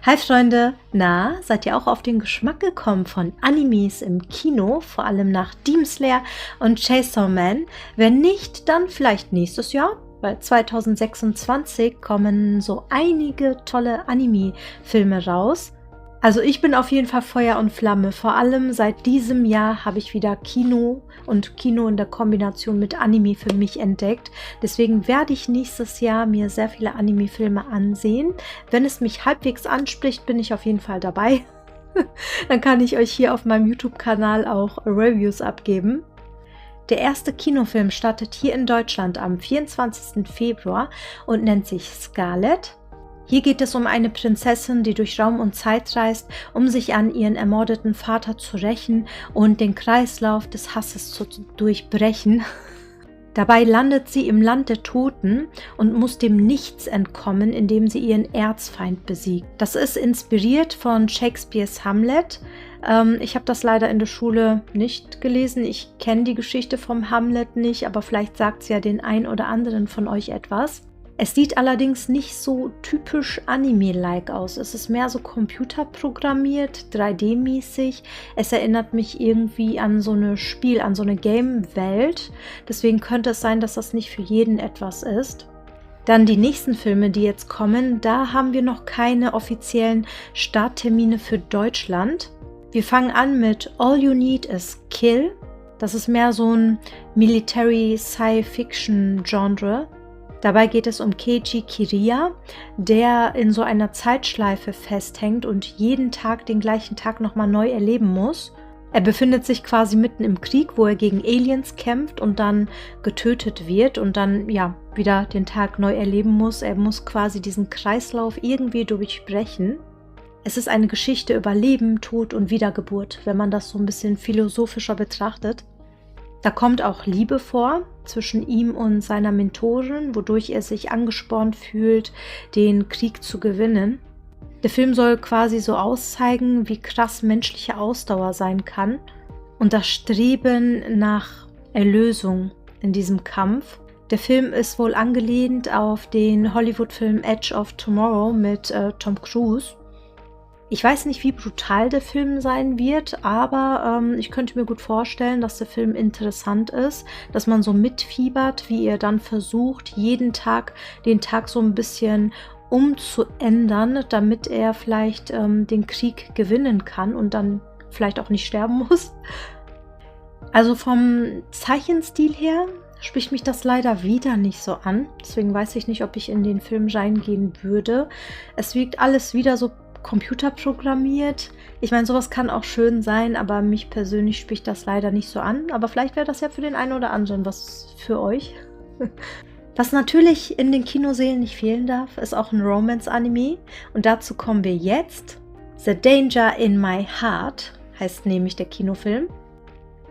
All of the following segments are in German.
Hi Freunde, na, seid ihr auch auf den Geschmack gekommen von Animes im Kino, vor allem nach Demon Slayer und Chainsaw Man? Wenn nicht, dann vielleicht nächstes Jahr, weil 2026 kommen so einige tolle Anime-Filme raus. Also ich bin auf jeden Fall Feuer und Flamme. Vor allem seit diesem Jahr habe ich wieder Kino und Kino in der Kombination mit Anime für mich entdeckt. Deswegen werde ich nächstes Jahr mir sehr viele Anime-Filme ansehen. Wenn es mich halbwegs anspricht, bin ich auf jeden Fall dabei. Dann kann ich euch hier auf meinem YouTube-Kanal auch Reviews abgeben. Der erste Kinofilm startet hier in Deutschland am 24. Februar und nennt sich Scarlet. Hier geht es um eine Prinzessin, die durch Raum und Zeit reist, um sich an ihren ermordeten Vater zu rächen und den Kreislauf des Hasses zu durchbrechen. Dabei landet sie im Land der Toten und muss dem Nichts entkommen, indem sie ihren Erzfeind besiegt. Das ist inspiriert von Shakespeares Hamlet. Ich habe das leider in der Schule nicht gelesen. Ich kenne die Geschichte vom Hamlet nicht, aber vielleicht sagt es ja den ein oder anderen von euch etwas. Es sieht allerdings nicht so typisch Anime-like aus. Es ist mehr so computerprogrammiert, 3D-mäßig. Es erinnert mich irgendwie an so eine an so eine Game-Welt. Deswegen könnte es sein, dass das nicht für jeden etwas ist. Dann die nächsten Filme, die jetzt kommen, da haben wir noch keine offiziellen Starttermine für Deutschland. Wir fangen an mit All You Need Is Kill. Das ist mehr so ein Military-Sci-Fiction-Genre. Dabei geht es um Keiji Kiriya, der in so einer Zeitschleife festhängt und jeden Tag den gleichen Tag nochmal neu erleben muss. Er befindet sich quasi mitten im Krieg, wo er gegen Aliens kämpft und dann getötet wird und dann ja wieder den Tag neu erleben muss. Er muss quasi diesen Kreislauf irgendwie durchbrechen. Es ist eine Geschichte über Leben, Tod und Wiedergeburt, wenn man das so ein bisschen philosophischer betrachtet. Da kommt auch Liebe vor zwischen ihm und seiner Mentorin, wodurch er sich angespornt fühlt, den Krieg zu gewinnen. Der Film soll quasi so auszeigen, wie krass menschliche Ausdauer sein kann und das Streben nach Erlösung in diesem Kampf. Der Film ist wohl angelehnt auf den Hollywood-Film Edge of Tomorrow mit Tom Cruise. Ich weiß nicht, wie brutal der Film sein wird, aber ich könnte mir gut vorstellen, dass der Film interessant ist, dass man so mitfiebert, wie er dann versucht, jeden Tag den Tag so ein bisschen umzuändern, damit er vielleicht den Krieg gewinnen kann und dann vielleicht auch nicht sterben muss. Also vom Zeichenstil her spricht mich das leider wieder nicht so an. Deswegen weiß ich nicht, ob ich in den Film reingehen würde. Es wirkt alles wieder so computerprogrammiert. Ich meine, sowas kann auch schön sein, aber mich persönlich spricht das leider nicht so an. Aber vielleicht wäre das ja für den einen oder anderen was für euch. Was natürlich in den Kinosälen nicht fehlen darf, ist auch ein Romance-Anime. Und dazu kommen wir jetzt. The Danger in My Heart heißt nämlich der Kinofilm.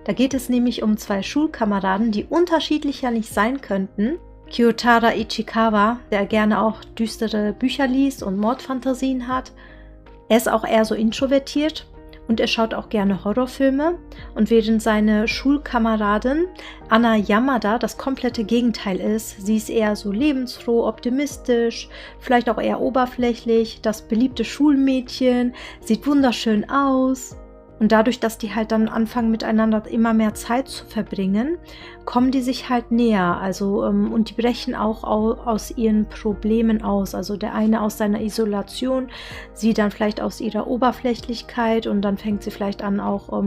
Da geht es nämlich um zwei Schulkameraden, die unterschiedlicher nicht sein könnten. Kyotaro Ichikawa, der gerne auch düstere Bücher liest und Mordfantasien hat. Er ist auch eher so introvertiert und er schaut auch gerne Horrorfilme. Und während seine Schulkameradin Anna Yamada das komplette Gegenteil ist, sie ist eher so lebensfroh, optimistisch, vielleicht auch eher oberflächlich, das beliebte Schulmädchen, sieht wunderschön aus. Und dadurch, dass die halt dann anfangen, miteinander immer mehr Zeit zu verbringen, kommen die sich halt näher. Also, und die brechen auch aus ihren Problemen aus. Also der eine aus seiner Isolation, sie dann vielleicht aus ihrer Oberflächlichkeit und dann fängt sie vielleicht an, auch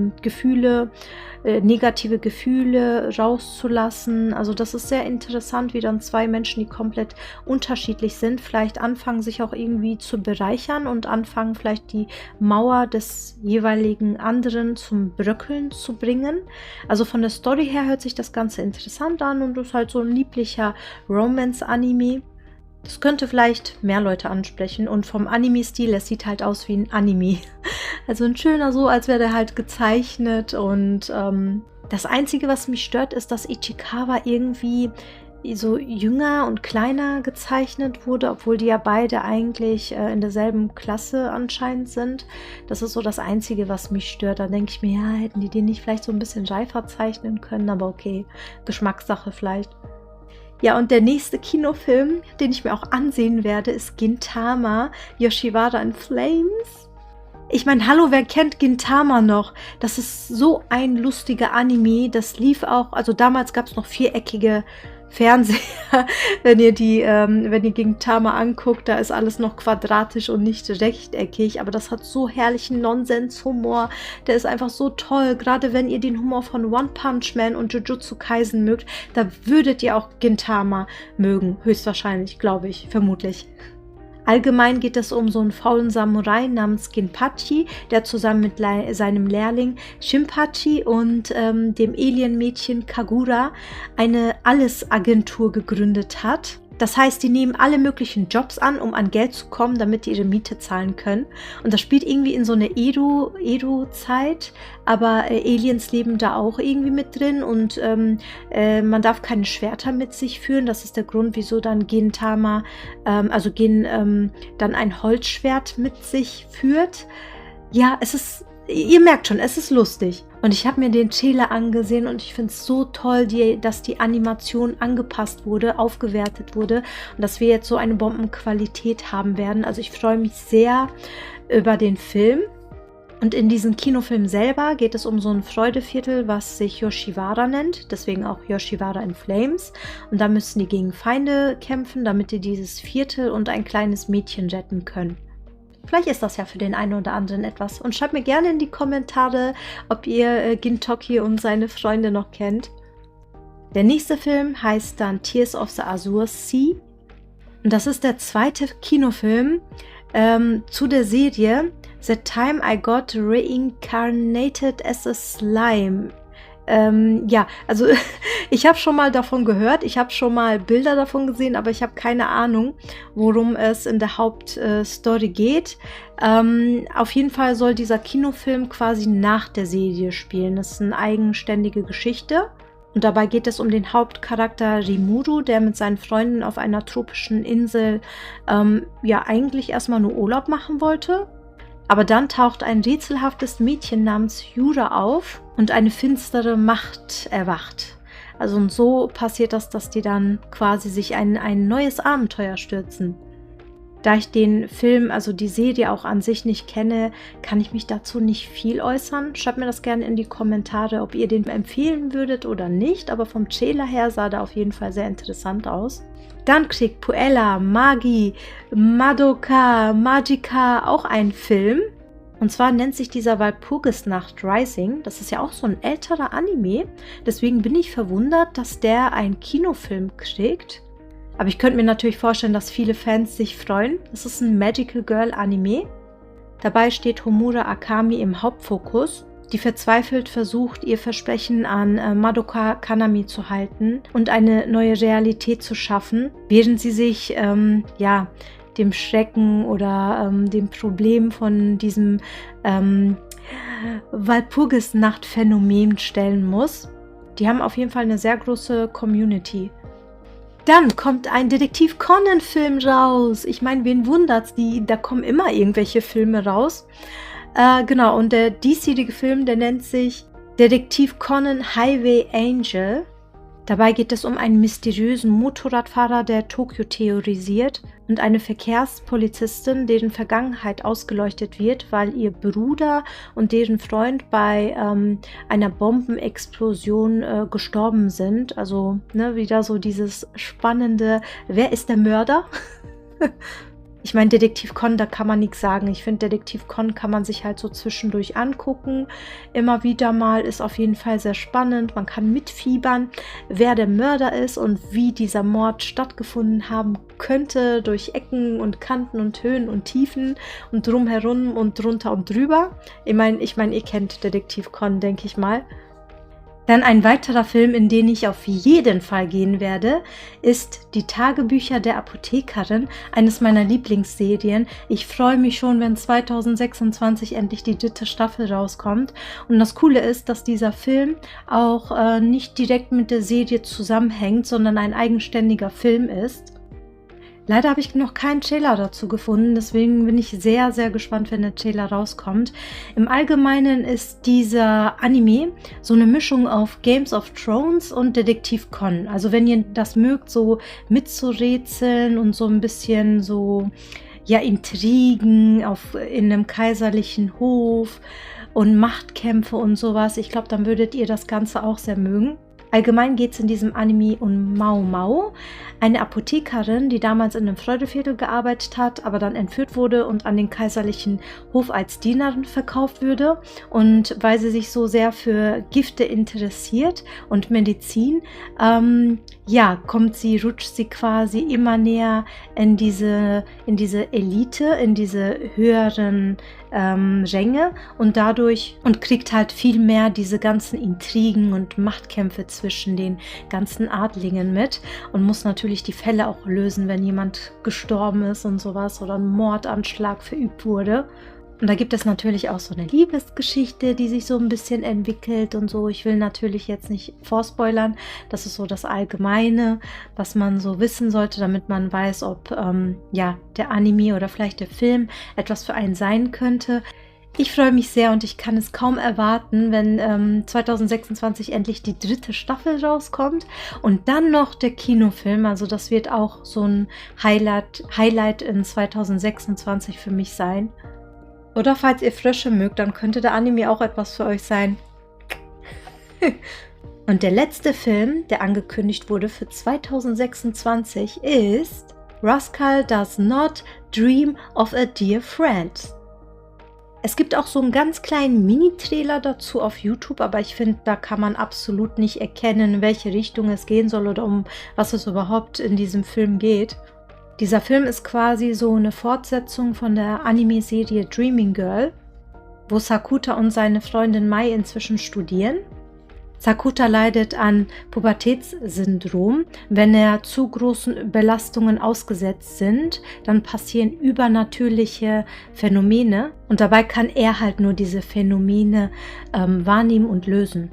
negative Gefühle rauszulassen. Also das ist sehr interessant, wie dann zwei Menschen, die komplett unterschiedlich sind, vielleicht anfangen, sich auch irgendwie zu bereichern und anfangen, vielleicht die Mauer des jeweiligen anderen zum Bröckeln zu bringen. Also von der Story her hört sich das Ganze interessant an und ist halt so ein lieblicher Romance-Anime. Das könnte vielleicht mehr Leute ansprechen und vom Anime-Stil, es sieht halt aus wie ein Anime. Also ein schöner so, als wäre der halt gezeichnet und das Einzige, was mich stört, ist, dass Ichikawa irgendwie so jünger und kleiner gezeichnet wurde, obwohl die ja beide eigentlich in derselben Klasse anscheinend sind. Das ist so das Einzige, was mich stört. Da denke ich mir, ja, hätten die den nicht vielleicht so ein bisschen reifer zeichnen können, aber okay, Geschmackssache vielleicht. Ja, und der nächste Kinofilm, den ich mir auch ansehen werde, ist Gintama, Yoshiwara in Flames. Ich meine, hallo, wer kennt Gintama noch? Das ist so ein lustiger Anime. Das lief auch, also damals gab es noch viereckige Fernseher. Wenn ihr Gintama anguckt, da ist alles noch quadratisch und nicht rechteckig. Aber das hat so herrlichen Nonsens-Humor. Der ist einfach so toll. Gerade wenn ihr den Humor von One Punch Man und Jujutsu Kaisen mögt, da würdet ihr auch Gintama mögen. Höchstwahrscheinlich, glaube ich, vermutlich. Allgemein geht es um so einen faulen Samurai namens Ginpachi, der zusammen mit seinem Lehrling Shinpachi und dem Alienmädchen Kagura eine Alles-Agentur gegründet hat. Das heißt, die nehmen alle möglichen Jobs an, um an Geld zu kommen, damit die ihre Miete zahlen können. Und das spielt irgendwie in so eine Edo-Zeit, aber Aliens leben da auch irgendwie mit drin und man darf keine Schwerter mit sich führen. Das ist der Grund, wieso dann Gintama, dann ein Holzschwert mit sich führt. Ja, ihr merkt schon, es ist lustig. Und ich habe mir den Trailer angesehen und ich finde es so toll, dass die Animation angepasst wurde, aufgewertet wurde und dass wir jetzt so eine Bombenqualität haben werden. Also ich freue mich sehr über den Film. Und in diesem Kinofilm selber geht es um so ein Freudeviertel, was sich Yoshiwara nennt, deswegen auch Yoshiwara in Flames. Und da müssen die gegen Feinde kämpfen, damit die dieses Viertel und ein kleines Mädchen retten können. Vielleicht ist das ja für den einen oder anderen etwas. Und schreibt mir gerne in die Kommentare, ob ihr Gintoki und seine Freunde noch kennt. Der nächste Film heißt dann Tears of the Azure Sea. Und das ist der zweite Kinofilm zu der Serie The Time I Got Reincarnated as a Slime. Also ich habe schon mal davon gehört, ich habe schon mal Bilder davon gesehen, aber ich habe keine Ahnung, worum es in der Hauptstory geht. Auf jeden Fall soll dieser Kinofilm quasi nach der Serie spielen. Das ist eine eigenständige Geschichte. Und dabei geht es um den Hauptcharakter Rimuru, der mit seinen Freunden auf einer tropischen Insel eigentlich erstmal nur Urlaub machen wollte. Aber dann taucht ein rätselhaftes Mädchen namens Yura auf und eine finstere Macht erwacht. Also und so passiert das, dass die dann quasi sich ein neues Abenteuer stürzen. Da ich den Film, also die Serie auch an sich nicht kenne, kann ich mich dazu nicht viel äußern. Schreibt mir das gerne in die Kommentare, ob ihr den empfehlen würdet oder nicht. Aber vom Trailer her sah der auf jeden Fall sehr interessant aus. Dann kriegt Puella, Magi, Madoka, Magica auch einen Film. Und zwar nennt sich dieser Walpurgisnacht Rising. Das ist ja auch so ein älterer Anime. Deswegen bin ich verwundert, dass der einen Kinofilm kriegt. Aber ich könnte mir natürlich vorstellen, dass viele Fans sich freuen. Das ist ein Magical Girl Anime. Dabei steht Homura Akami im Hauptfokus, die verzweifelt versucht, ihr Versprechen an Madoka Kanami zu halten und eine neue Realität zu schaffen, während sie sich dem Schrecken oder dem Problem von diesem Walpurgisnacht-Phänomen stellen muss. Die haben auf jeden Fall eine sehr große Community. Dann kommt ein Detektiv Conan-Film raus. Ich meine, wen wundert's? Da kommen immer irgendwelche Filme raus. Genau, und der diesjährige Film, der nennt sich Detektiv Conan Highway Angel. Dabei geht es um einen mysteriösen Motorradfahrer, der Tokio terrorisiert, und eine Verkehrspolizistin, deren Vergangenheit ausgeleuchtet wird, weil ihr Bruder und deren Freund bei einer Bombenexplosion gestorben sind. Also wieder so dieses spannende, wer ist der Mörder? Ich meine, Detektiv Conan, da kann man nichts sagen. Ich finde, Detektiv Conan kann man sich halt so zwischendurch angucken. Immer wieder mal, ist auf jeden Fall sehr spannend. Man kann mitfiebern, wer der Mörder ist und wie dieser Mord stattgefunden haben könnte, durch Ecken und Kanten und Höhen und Tiefen und drumherum und drunter und drüber. Ich meine, ihr kennt Detektiv Conan, denke ich mal. Dann ein weiterer Film, in den ich auf jeden Fall gehen werde, ist Die Tagebücher der Apothekerin, eines meiner Lieblingsserien. Ich freue mich schon, wenn 2026 endlich die 3. Staffel rauskommt. Und das Coole ist, dass dieser Film auch nicht direkt mit der Serie zusammenhängt, sondern ein eigenständiger Film ist. Leider habe ich noch keinen Trailer dazu gefunden, deswegen bin ich sehr, sehr gespannt, wenn der Trailer rauskommt. Im Allgemeinen ist dieser Anime so eine Mischung auf Games of Thrones und Detektiv Conan. Also wenn ihr das mögt, so mitzurätseln und so ein bisschen so, ja, Intrigen in einem kaiserlichen Hof und Machtkämpfe und sowas, ich glaube, dann würdet ihr das Ganze auch sehr mögen. Allgemein geht es in diesem Anime um Mao Mao, eine Apothekerin, die damals in einem Freudeviertel gearbeitet hat, aber dann entführt wurde und an den kaiserlichen Hof als Dienerin verkauft würde. Und weil sie sich so sehr für Gifte interessiert und Medizin, rutscht sie quasi immer näher in diese Elite, in diese höheren Ränge und kriegt halt viel mehr diese ganzen Intrigen und Machtkämpfe zwischen den ganzen Adlingen mit und muss natürlich die Fälle auch lösen, wenn jemand gestorben ist und sowas oder ein Mordanschlag verübt wurde. Und da gibt es natürlich auch so eine Liebesgeschichte, die sich so ein bisschen entwickelt und so. Ich will natürlich jetzt nicht vorspoilern. Das ist so das Allgemeine, was man so wissen sollte, damit man weiß, ob der Anime oder vielleicht der Film etwas für einen sein könnte. Ich freue mich sehr und ich kann es kaum erwarten, wenn 2026 endlich die 3. Staffel rauskommt und dann noch der Kinofilm. Also das wird auch so ein Highlight in 2026 für mich sein. Oder falls ihr Frösche mögt, dann könnte der Anime auch etwas für euch sein. Und der letzte Film, der angekündigt wurde für 2026, ist Rascal Does Not Dream of a Dear Friend. Es gibt auch so einen ganz kleinen Mini-Trailer dazu auf YouTube, aber ich finde, da kann man absolut nicht erkennen, in welche Richtung es gehen soll oder um was es überhaupt in diesem Film geht. Dieser Film ist quasi so eine Fortsetzung von der Anime-Serie Dreaming Girl, wo Sakuta und seine Freundin Mai inzwischen studieren. Sakuta leidet an Pubertätssyndrom. Wenn er zu großen Belastungen ausgesetzt sind, dann passieren übernatürliche Phänomene und dabei kann er halt nur diese Phänomene wahrnehmen und lösen.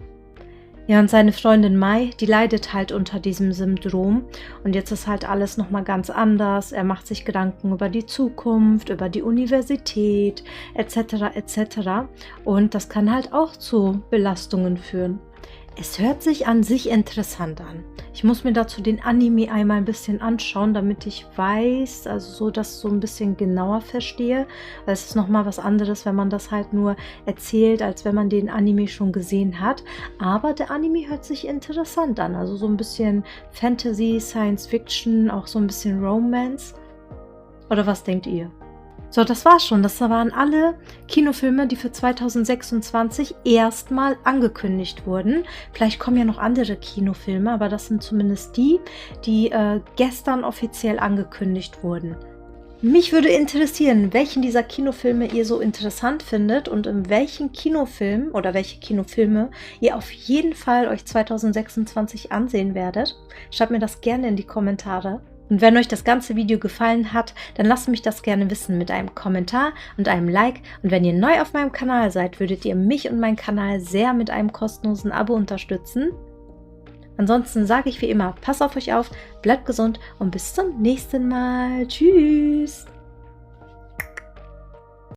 Ja, und seine Freundin Mai, die leidet halt unter diesem Syndrom und jetzt ist halt alles nochmal ganz anders. Er macht sich Gedanken über die Zukunft, über die Universität etc. etc. Und das kann halt auch zu Belastungen führen. Es hört sich an sich interessant an. Ich muss mir dazu den Anime einmal ein bisschen anschauen, damit ich weiß, also so das so ein bisschen genauer verstehe. Weil es ist nochmal was anderes, wenn man das halt nur erzählt, als wenn man den Anime schon gesehen hat. Aber der Anime hört sich interessant an. Also so ein bisschen Fantasy, Science Fiction, auch so ein bisschen Romance. Oder was denkt ihr? So, das war's schon. Das waren alle Kinofilme, die für 2026 erstmal angekündigt wurden. Vielleicht kommen ja noch andere Kinofilme, aber das sind zumindest die gestern offiziell angekündigt wurden. Mich würde interessieren, welchen dieser Kinofilme ihr so interessant findet und in welchen Kinofilm oder welche Kinofilme ihr auf jeden Fall euch 2026 ansehen werdet. Schreibt mir das gerne in die Kommentare. Und wenn euch das ganze Video gefallen hat, dann lasst mich das gerne wissen mit einem Kommentar und einem Like. Und wenn ihr neu auf meinem Kanal seid, würdet ihr mich und meinen Kanal sehr mit einem kostenlosen Abo unterstützen. Ansonsten sage ich wie immer, passt auf euch auf, bleibt gesund und bis zum nächsten Mal. Tschüss!